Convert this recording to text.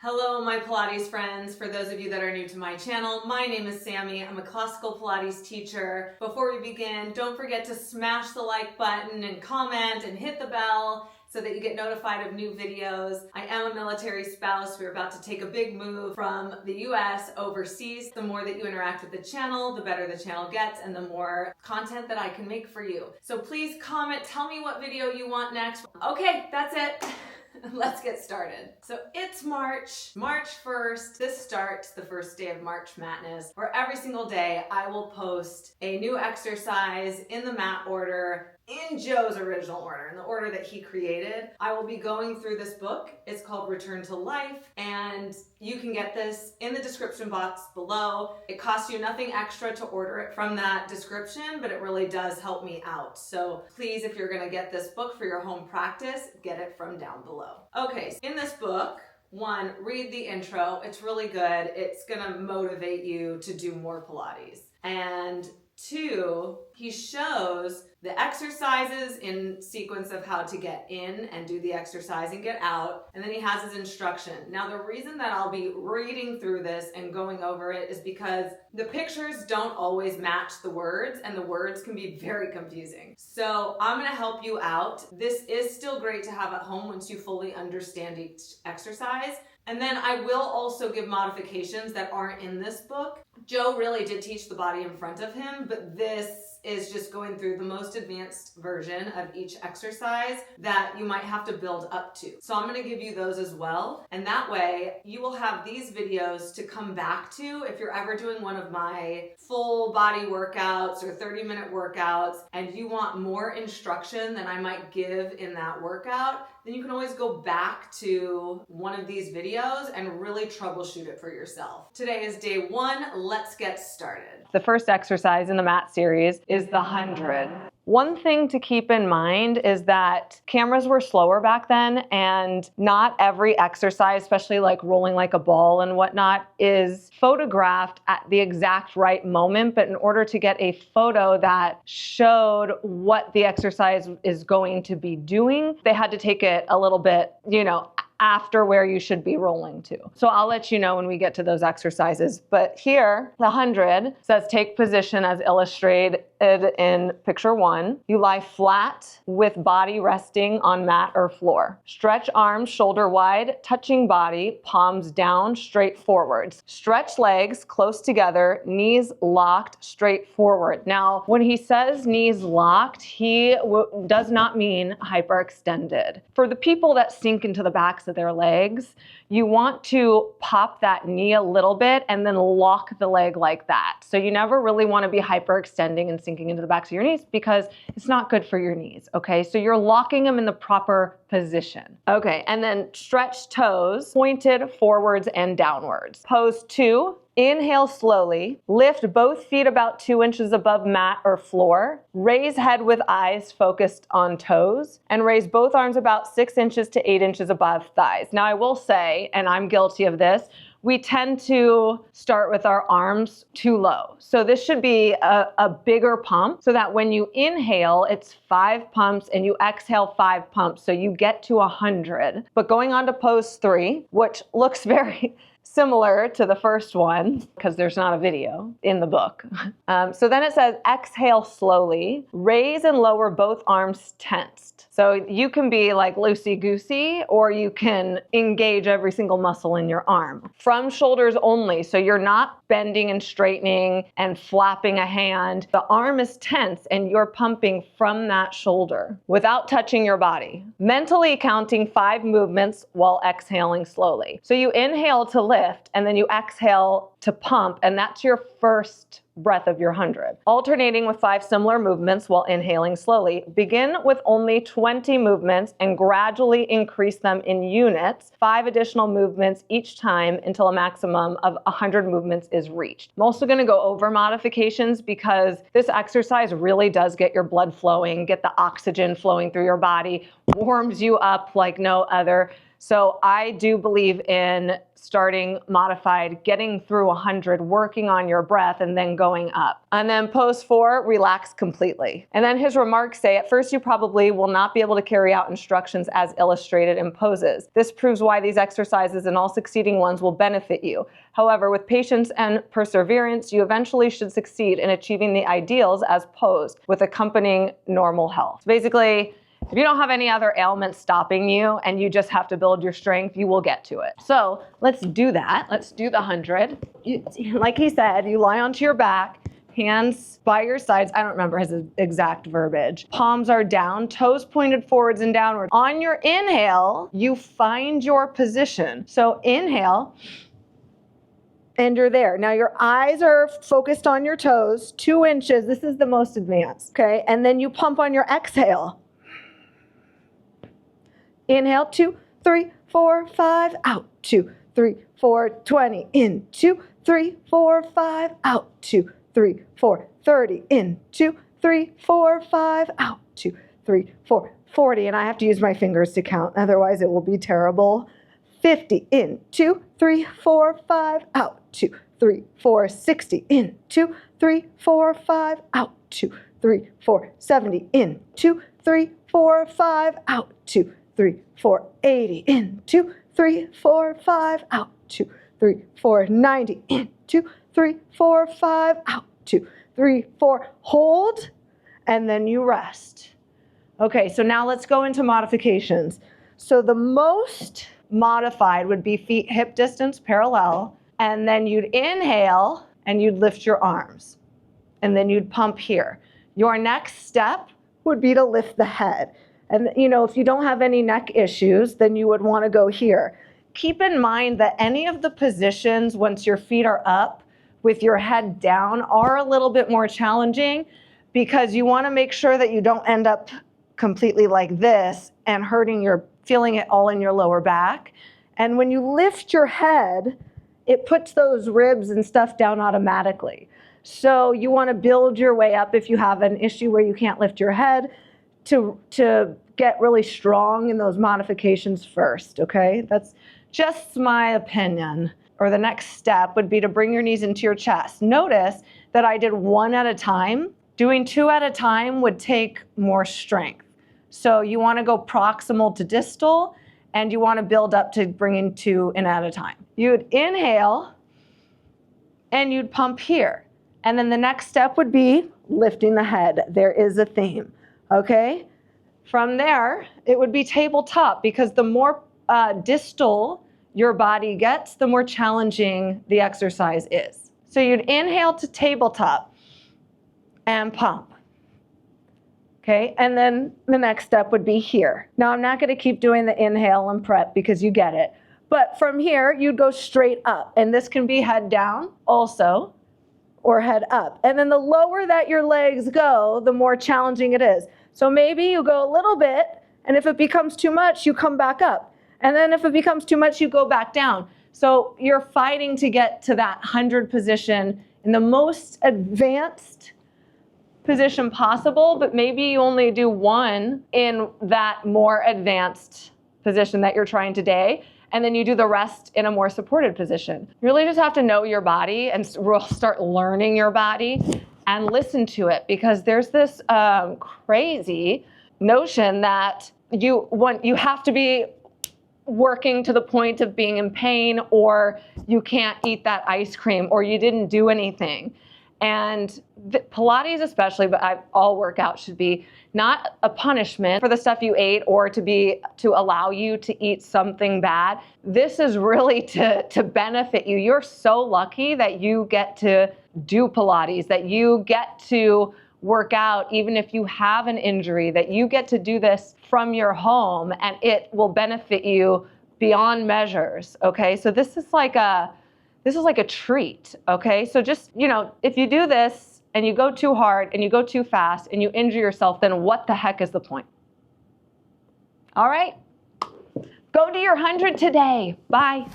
Hello, my Pilates friends. For those of you that are new to my channel, my name is Sammy. I'm a classical Pilates teacher. Before we begin, don't forget to smash the like button and comment and hit the bell so that you get notified of new videos. I am a military spouse. We're about to take a big move from the US overseas. The more that you interact with the channel, the better the channel gets and the more content that I can make for you. So please comment, tell me what video you want next. Okay, that's it. Let's get started. So it's March 1st. This starts the first day of March Madness, where every single day I will post a new exercise in the mat order, in Joe's original order, in the order that he created. I will be going through this book. It's called Return to Life, and you can get this in the description box below. It costs you nothing extra to order it from that description, but it really does help me out. So please, if you're gonna get this book for your home practice, get it from down below. Okay, so in this book, one, read the intro. It's really good. It's gonna motivate you to do more Pilates. And two, he shows the exercises in sequence of how to get in and do the exercise and get out. And then he has his instruction. Now, the reason that I'll be reading through this and going over it is because the pictures don't always match the words and the words can be very confusing. So I'm gonna help you out. This is still great to have at home once you fully understand each exercise. And then I will also give modifications that aren't in this book. Joe really did teach the body in front of him, but this is just going through the most advanced version of each exercise that you might have to build up to. So I'm gonna give you those as well. And that way you will have these videos to come back to if you're ever doing one of my full body workouts or 30-minute workouts and you want more instruction than I might give in that workout, then you can always go back to one of these videos and really troubleshoot it for yourself. Today is day one. Let's get started. The first exercise in the mat series is the 100. One thing to keep in mind is that cameras were slower back then, and not every exercise, especially like rolling like a ball and whatnot, is photographed at the exact right moment. But in order to get a photo that showed what the exercise is going to be doing, they had to take it a little bit, after where you should be rolling to. So I'll let you know when we get to those exercises. But here, the 100 says take position as illustrated in picture 1. You lie flat with body resting on mat or floor. Stretch arms shoulder wide, touching body, palms down, straight forwards. Stretch legs close together, knees locked, straight forward. Now, when he says knees locked, he does not mean hyperextended. For the people that sink into the backs of their legs, you want to pop that knee a little bit and then lock the leg like that. So you never really want to be hyperextending and sinking into the backs of your knees because it's not good for your knees, okay? So you're locking them in the proper position. Okay, and then stretch toes, pointed forwards and downwards. Pose 2. Inhale slowly, lift both feet about 2 inches above mat or floor, raise head with eyes focused on toes, and raise both arms about 6 inches to 8 inches above thighs. Now I will say, and I'm guilty of this, we tend to start with our arms too low. So this should be a bigger pump so that when you inhale, it's 5 pumps and you exhale 5 pumps. So you get to 100. But going on to pose 3, which looks very similar to the first one because there's not a video in the book. So then it says exhale slowly, raise and lower both arms tensed. So you can be like loosey-goosey or you can engage every single muscle in your arm. From shoulders only, so you're not bending and straightening and flapping a hand. The arm is tense and you're pumping from that shoulder without touching your body. Mentally counting 5 movements while exhaling slowly. So you inhale to lift and then you exhale to pump, and that's your first breath of your 100. Alternating with 5 similar movements while inhaling slowly. Begin with only 20 movements and gradually increase them in units, 5 additional movements each time until a maximum of 100 movements is reached. I'm also going to go over modifications because this exercise really does get your blood flowing, get the oxygen flowing through your body, warms you up like no other. So I do believe in starting modified, getting through 100, working on your breath, and then going up. And then pose 4, relax completely. And then his remarks say, at first you probably will not be able to carry out instructions as illustrated in poses. This proves why these exercises and all succeeding ones will benefit you. However, with patience and perseverance, you eventually should succeed in achieving the ideals as posed with accompanying normal health. So basically, if you don't have any other ailments stopping you and you just have to build your strength, you will get to it. So let's do that. Let's do the 100. Like he said, you lie onto your back, hands by your sides. I don't remember his exact verbiage. Palms are down, toes pointed forwards and downward. On your inhale, you find your position. So inhale, and you're there. Now your eyes are focused on your toes, 2 inches. This is the most advanced, okay? And then you pump on your exhale. Inhale, 2, 3, 4, 5, out, 2, 3, 4, 20, in, 2, 3, 4, 5, out, 2, 3, 4, 30, in, 2, 3, 4, 5, out, 2, 3, 4, 40, and I have to use my fingers to count, otherwise it will be terrible. 50, in, 2, 3, 4, 5, out, 2, 3, 4, 60, in, 2, 3, 4, 5, out, 2, 3, 4, 70, in, 2, 3, 4, 5, out, 2, 3, 4, 80, in, 2, 3, 4, 5, out, 2, 3, 4, 90, in, 2, 3, 4, 5, out, 2, 3, 4, hold, and then you rest. Okay, so now let's go into modifications. So the most modified would be feet hip distance parallel, and then you'd inhale and you'd lift your arms, and then you'd pump here. Your next step would be to lift the head. And you know, if you don't have any neck issues, then you would want to go here. Keep in mind that any of the positions, once your feet are up with your head down, are a little bit more challenging because you want to make sure that you don't end up completely like this and feeling it all in your lower back. And when you lift your head, it puts those ribs and stuff down automatically. So you want to build your way up if you have an issue where you can't lift your head, to get really strong in those modifications first, okay? That's just my opinion. Or the next step would be to bring your knees into your chest. Notice that I did 1 at a time. Doing 2 at a time would take more strength. So you want to go proximal to distal, and you want to build up to bringing 2 in at a time. You'd inhale, and you'd pump here. And then the next step would be lifting the head. There is a theme. Okay, from there, it would be tabletop because the more distal your body gets, the more challenging the exercise is. So you'd inhale to tabletop and pump. Okay, and then the next step would be here. Now I'm not going to keep doing the inhale and prep because you get it. But from here, you'd go straight up. And this can be head down also, or head up. And then the lower that your legs go, the more challenging it is. So maybe you go a little bit, and if it becomes too much, you come back up. And then if it becomes too much, you go back down. So you're fighting to get to that 100 position in the most advanced position possible, but maybe you only do 1 in that more advanced position that you're trying today, and then you do the rest in a more supported position. You really just have to know your body and start learning your body and listen to it, because there's this crazy notion that you have to be working to the point of being in pain, or you can't eat that ice cream, or you didn't do anything. And Pilates especially, but all workouts should be not a punishment for the stuff you ate or to allow you to eat something bad. This is really to benefit you. You're so lucky that you get to do Pilates, that you get to work out even if you have an injury, that you get to do this from your home, and it will benefit you beyond measures, okay? So this is like a treat, okay? So just, if you do this and you go too hard and you go too fast and you injure yourself, then what the heck is the point? All right? Go do your 100 today. Bye.